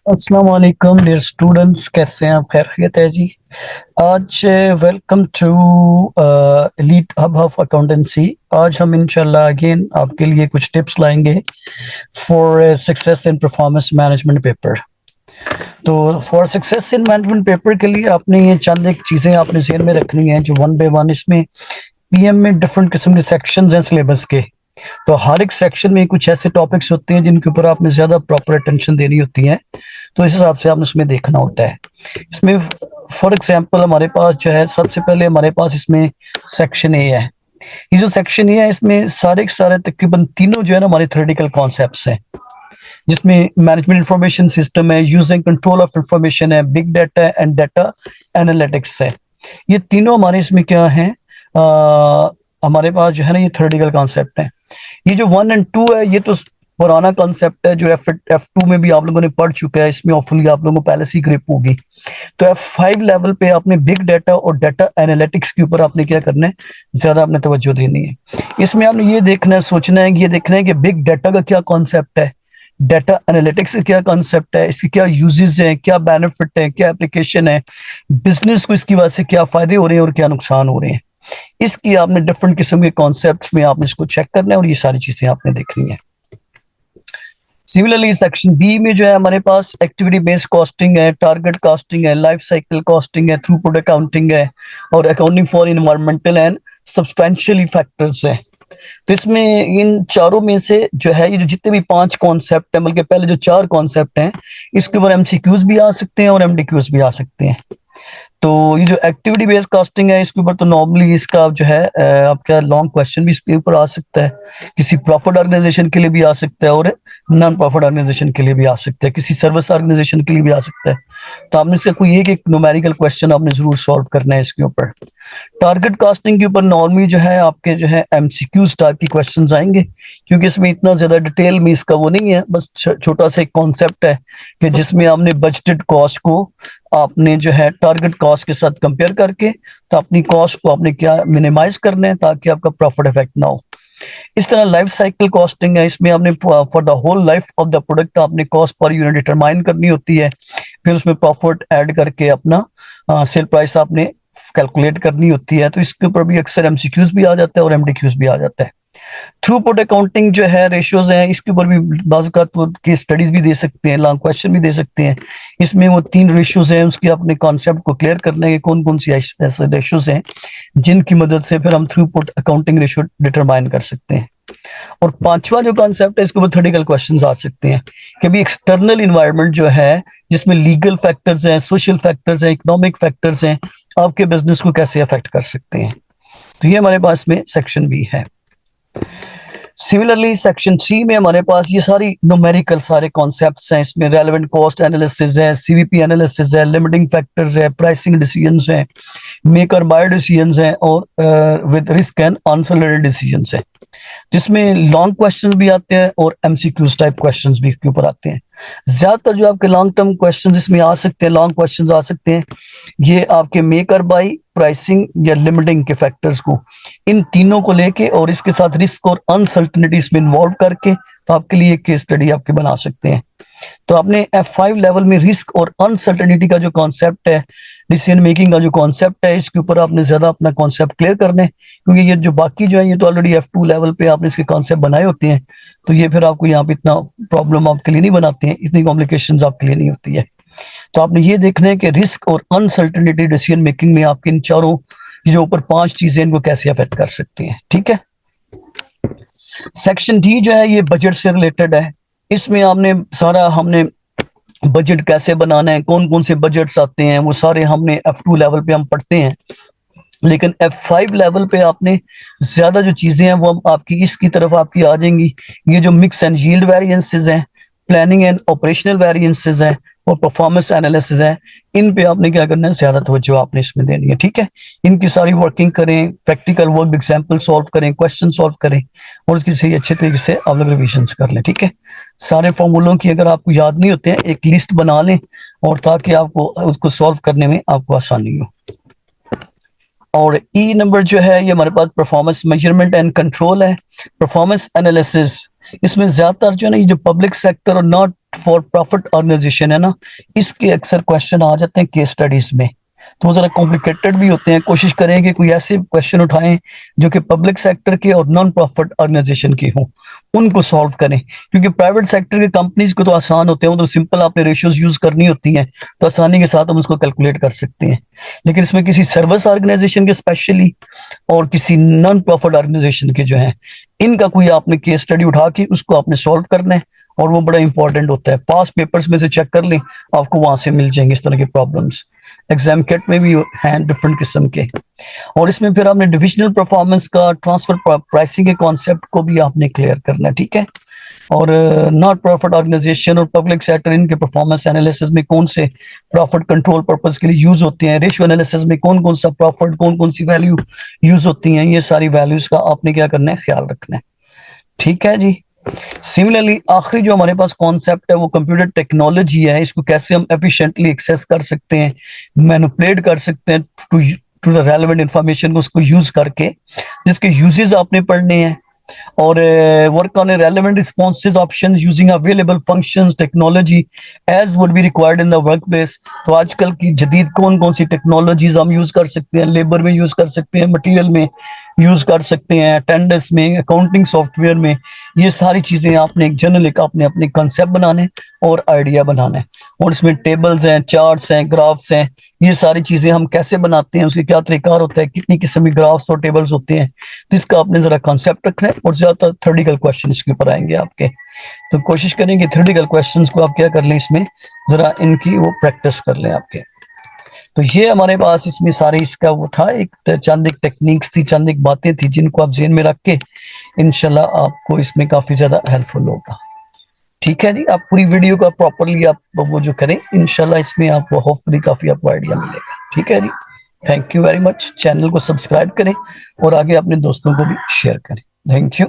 अस्सलाम वालेकुम dear students, कैसे हैं आप? खैरियत है जी। आज welcome to elite hub of accountancy. आज हम इंशाल्लाह अगेन आपके लिए कुछ टिप्स लाएंगे for success in performance management paper. तो for success in management paper के लिए आपने ये चंद एक चीज़ें आपने ज़हन में रखनी है जो वन बाय वन इसमें पीएम में डिफरेंट किस्म के सेक्शंस हैं सिलेबस के। तो हर एक सेक्शन में कुछ ऐसे टॉपिक्स होते हैं जिनके ऊपर आपने ज्यादा प्रॉपर अटेंशन देनी होती है, तो इस हिसाब से आपने उसमें देखना होता है। इसमें फॉर एग्जांपल हमारे पास जो है, सबसे पहले हमारे पास इसमें सेक्शन ए है। ये जो सेक्शन ए है इसमें सारे के सारे तकरीबन तीनों जो है ना हमारे थ्योरेटिकल कॉन्सेप्ट्स हैं, जिसमें मैनेजमेंट इंफॉर्मेशन सिस्टम है, यूजिंग कंट्रोल ऑफ इंफॉर्मेशन है, big data and data analytics है। ये तीनों हमारे इसमें क्या है, हमारे पास जो है ना ये थ्योरेटिकल कॉन्सेप्ट है। ये जो 1 और 2 है ये तो पुराना कॉन्सेप्ट है जो F2 में भी आप लोगों ने पढ़ चुका है। इसमें ऑफुली आप लोगों को पहले से ही ग्रिप होगी। तो F5 लेवल पे आपने बिग डाटा और डाटा एनालिटिक्स के ऊपर आपने क्या करना है, ज्यादा आपने तवज्जो देनी है। इसमें आपने ये देखना है, सोचना है, ये देखना है कि बिग डाटा का क्या कॉन्सेप्ट है, डाटा एनालिटिक्स का क्या कॉन्सेप्ट है, इसके क्या यूजेस हैं, क्या बेनिफिट है, क्या एप्लीकेशन है, बिजनेस को इसकी वजह से क्या फायदे हो रहे हैं और क्या नुकसान हो रहे हैं। इसकी आपने डिफरेंट किस्म के कॉन्सेप्ट्स में आपने इसको चेक करना है और ये सारी चीजें आपने देखनी है। सिमिलरली सेक्शन बी में जो है हमारे पास एक्टिविटी बेस्ड कॉस्टिंग है, टारगेट कॉस्टिंग है, लाइफ साइकिल कॉस्टिंग है, थ्रूपुट अकाउंटिंग है और accounting for environmental and substantial factors है। तो इसमें इन चारों में से जो है ये जो जितने भी 5 कॉन्सेप्ट है, बल्कि पहले जो 4 कॉन्सेप्ट हैं, इसके ऊपर एमसीक्यूज भी आ सकते हैं और एमडीक्यूज भी आ सकते हैं। तो ये जो एक्टिविटी बेस्ड कास्टिंग है इसके ऊपर तो नॉर्मली इसका जो है आपका लॉन्ग क्वेश्चन भी इसके ऊपर आ सकता है। किसी प्रॉफिट ऑर्गेनाइजेशन के लिए भी आ सकता है और नॉन प्रॉफिट ऑर्गेनाइजेशन के लिए भी आ सकता है, किसी सर्विस ऑर्गेनाइजेशन के लिए भी आ सकता है। तो आपने इसका कोई एक न्यूमेरिकल क्वेश्चन आपने जरूर सॉल्व करना है इसके ऊपर। टारगेट कास्टिंग के ऊपर नॉर्मली जो है आपके जो है एमसीक्यूज टाइप की क्वेश्चंस आएंगे, क्योंकि इसमें इतना ज्यादा डिटेल में इसका वो नहीं है, बस छोटा सा एक कॉन्सेप्ट है कि जिसमें आपने बजटेड कॉस्ट को आपने जो है टारगेट कॉस्ट के साथ कंपेयर करके तो अपनी कॉस्ट को आपने क्या मिनिमाइज करना है ताकि आपका प्रॉफिट इफेक्ट ना हो। इस तरह लाइफ साइकिल कॉस्टिंग है, इसमें आपने for the whole life of the product आपने कॉस्ट पर यूनिट डिटरमाइन करनी होती है, फिर उसमें प्रॉफिट ऐड करके अपना सेल प्राइस आपने कैलकुलेट करनी होती है। तो इसके ऊपर भी अक्सर एमसीक्यूज भी आ जाता है और एमडीक्यूज भी आ जाता है। थ्रूपुट अकाउंटिंग जो है रेशियोज हैं, इसके ऊपर भी बाज़ केस स्टडीज भी दे सकते हैं, लॉन्ग क्वेश्चन भी दे सकते हैं। इसमें वो 3 रेशियोज हैं, उसके अपने कॉन्सेप्ट को क्लियर करने के कौन कौन सी ऐसे रेशियोज हैं जिनकी मदद से फिर हम थ्रूपुट अकाउंटिंग रेशियो डिटरमाइन कर सकते हैं। और 5वां जो कॉन्सेप्ट है इसके ऊपर थ्योरेटिकल क्वेश्चंस आ सकते हैं कि भी एक्सटर्नल इन्वायरमेंट जो है जिसमें लीगल फैक्टर्स हैं, सोशल फैक्टर्स हैं, इकोनॉमिक फैक्टर्स हैं, आपके बिजनेस को कैसे अफेक्ट कर सकते हैं। तो ये हमारे पास में सेक्शन बी है। सिमिलरली सेक्शन सी में हमारे पास ये सारी न्यूमेरिकल सारे कॉन्सेप्ट्स हैं। इसमें रेलेवेंट कॉस्ट एनालिसिस है, सीवीपी एनालिसिस है, लिमिटिंग फैक्टर्स है, प्राइसिंग डिसीजंस है, मेक और बाय डिसीजंस है और with risk and uncertain decisions है, जिसमें लॉन्ग क्वेश्चन भी आते हैं और एमसीक्यूज टाइप क्वेश्चंस भी इसके ऊपर आते हैं। ज्यादातर जो आपके लॉन्ग टर्म क्वेश्चंस इसमें आ सकते हैं, लॉन्ग क्वेश्चंस आ सकते हैं, ये आपके मेक और बाय, प्राइसिंग या लिमिटिंग के फैक्टर्स को, इन तीनों को लेके और इसके साथ रिस्क और अनसर्टेनिटी इसमें इन्वॉल्व करके तो आपके लिए केस स्टडी आपके बना सकते हैं। तो आपने F5 लेवल में रिस्क और अनसर्टेनिटी का जो कॉन्सेप्ट है, डिसीजन मेकिंग का जो कॉन्सेप्ट है, इसके ऊपर आपने ज्यादा अपना कॉन्सेप्ट क्लियर करने हैं, क्योंकि ये जो बाकी जो है ये तो ऑलरेडी F2 लेवल पे आपने इसके कॉन्सेप्ट बनाए होते हैं। तो ये फिर आपको यहाँ पे इतना प्रॉब्लम आपके लिए नहीं बनाते हैं, इतनी कॉम्प्लिकेशंस आपके लिए नहीं होती है। तो आपने ये देखना है कि रिस्क और अनसर्टेनिटी डिसीजन मेकिंग में आपके इन चारों जो ऊपर 5 चीजें इनको कैसे अफेक्ट कर सकती हैं। ठीक है। सेक्शन डी जो है ये बजट से रिलेटेड है। इसमें आपने सारा हमने बजट कैसे बनाना है, कौन कौन से बजट्स आते हैं, वो सारे हमने F2 लेवल पे हम पढ़ते हैं। लेकिन F5 लेवल पे आपने ज्यादा जो चीजें हैं वो आपकी इसकी तरफ आपकी आ जाएंगी। ये जो मिक्स एंड यील्ड वेरिएंसेस हैं, प्लानिंग एंड ऑपरेशनल वेरिएंसेस हैं और परफॉर्मेंस एनालिसिस है, इन पे आपने क्या करना है, ज्यादा तवज्जो आपने इसमें देनी है। ठीक है। इनकी सारी वर्किंग करें, प्रैक्टिकल वर्क एग्जांपल सॉल्व करें, क्वेश्चन सॉल्व करें और उसकी सही अच्छे तरीके से आप लोग रिविजन कर लें। ठीक है। सारे फॉर्मूलों की अगर आपको याद नहीं होते हैं एक लिस्ट बना लें और ताकि आपको उसको सॉल्व करने में आपको आसानी हो। और ई नंबर जो है ये हमारे पास परफॉर्मेंस मेजरमेंट एंड कंट्रोल है। परफॉर्मेंस एनालिसिस इसमें ज्यादातर जो है ना, ये जो पब्लिक सेक्टर और नॉट फॉर प्रॉफिट ऑर्गेनाइजेशन है ना, इसके अक्सर क्वेश्चन आ जाते हैं केस स्टडीज में, तो वो जरा कॉम्प्लिकेटेड भी होते हैं। कोशिश करें कि कोई ऐसे क्वेश्चन उठाएं जो कि पब्लिक सेक्टर के और नॉन प्रॉफिट ऑर्गेनाइजेशन के हों, उनको सॉल्व करें। क्योंकि प्राइवेट सेक्टर के कंपनीज को तो आसान होते हैं, वो तो सिंपल आपने रेशियोज यूज करनी होती हैं, तो आसानी के साथ हम उसको कैलकुलेट कर सकते हैं। लेकिन इसमें किसी सर्विस ऑर्गेनाइजेशन के स्पेशली और किसी नॉन प्रॉफिट ऑर्गेनाइजेशन के जो है, इनका कोई आपने केस स्टडी उठा के उसको आपने सॉल्व करना है, और वो बड़ा इंपॉर्टेंट होता है। पास पेपर्स में से चेक कर लें, आपको वहां से मिल जाएंगे इस तरह के प्रॉब्लम्स। एग्जाम किट में भी हैं डिफरेंट किस्म के। और इसमें फिर आपने डिविजनल परफॉर्मेंस का, ट्रांसफर प्राइसिंग के कॉन्सेप्ट को भी आपने क्लियर करना है, ठीक है। और नॉट प्रॉफिट ऑर्गेनाइजेशन और पब्लिक सेक्टर, इनके परफॉर्मेंस एनालिसिस में कौन से प्रॉफिट कंट्रोल पर्पस के लिए यूज होते हैं, रेशियो एनालिसिस में कौन कौन सा प्रॉफिट, कौन कौन सी वैल्यू यूज होती हैं, ये सारी वैल्यूज का आपने क्या करना है, ख्याल रखना है, ठीक है जी। सिमिलरली आखिरी जो हमारे पास कॉन्सेप्ट है वो कंप्यूटर टेक्नोलॉजी है। इसको कैसे हम एफिशिएंटली एक्सेस कर सकते हैं, मैनिपुलेट कर सकते हैं to to the relevant information को, उसको यूज करके, जिसके यूजेस आपने पढ़ने हैं। और work on relevant responses option using available functions technology as would be required in the work place. तो आजकल की जदीद कौन कौन सी टेक्नोलॉजीज हम यूज कर सकते हैं, लेबर में यूज कर सकते हैं, मटेरियल में यूज कर सकते हैं, अटेंडेंस में, अकाउंटिंग सॉफ्टवेयर में, ये सारी चीजें आपने एक जनरल एक आपने अपने कंसेप्ट बनाने और आइडिया बनाना है। और इसमें टेबल्स हैं, चार्ट्स हैं, ग्राफ्स हैं, ये सारी चीजें हम कैसे बनाते हैं, उसके क्या तरीका होता है, कितनी किस्म के ग्राफ्स और टेबल्स होते हैं, तो इसका आपने जरा कॉन्सेप्ट रखना है। और ज्यादातर थ्योरेटिकल क्वेश्चन इसके ऊपर आएंगे आपके, तो कोशिश करेंगे थ्योरेटिकल क्वेश्चंस को आप क्या कर लें, इसमें जरा इनकी वो प्रैक्टिस कर लें आपके। तो ये हमारे पास इसमें सारे इसका वो था, एक चंद एक टेक्निक्स थी, चंद एक बातें थी, जिनको आप जेहन में रख के इंशाल्लाह आपको इसमें काफी ज्यादा हेल्पफुल होगा, ठीक है जी। आप पूरी वीडियो का प्रॉपरली आप वो जो करें, इंशाल्लाह इसमें आपको होपफुली काफी आपको आइडिया मिलेगा, ठीक है जी। Thank you very much. Channel को सब्सक्राइब करें और आगे अपने दोस्तों को भी शेयर करें। Thank you.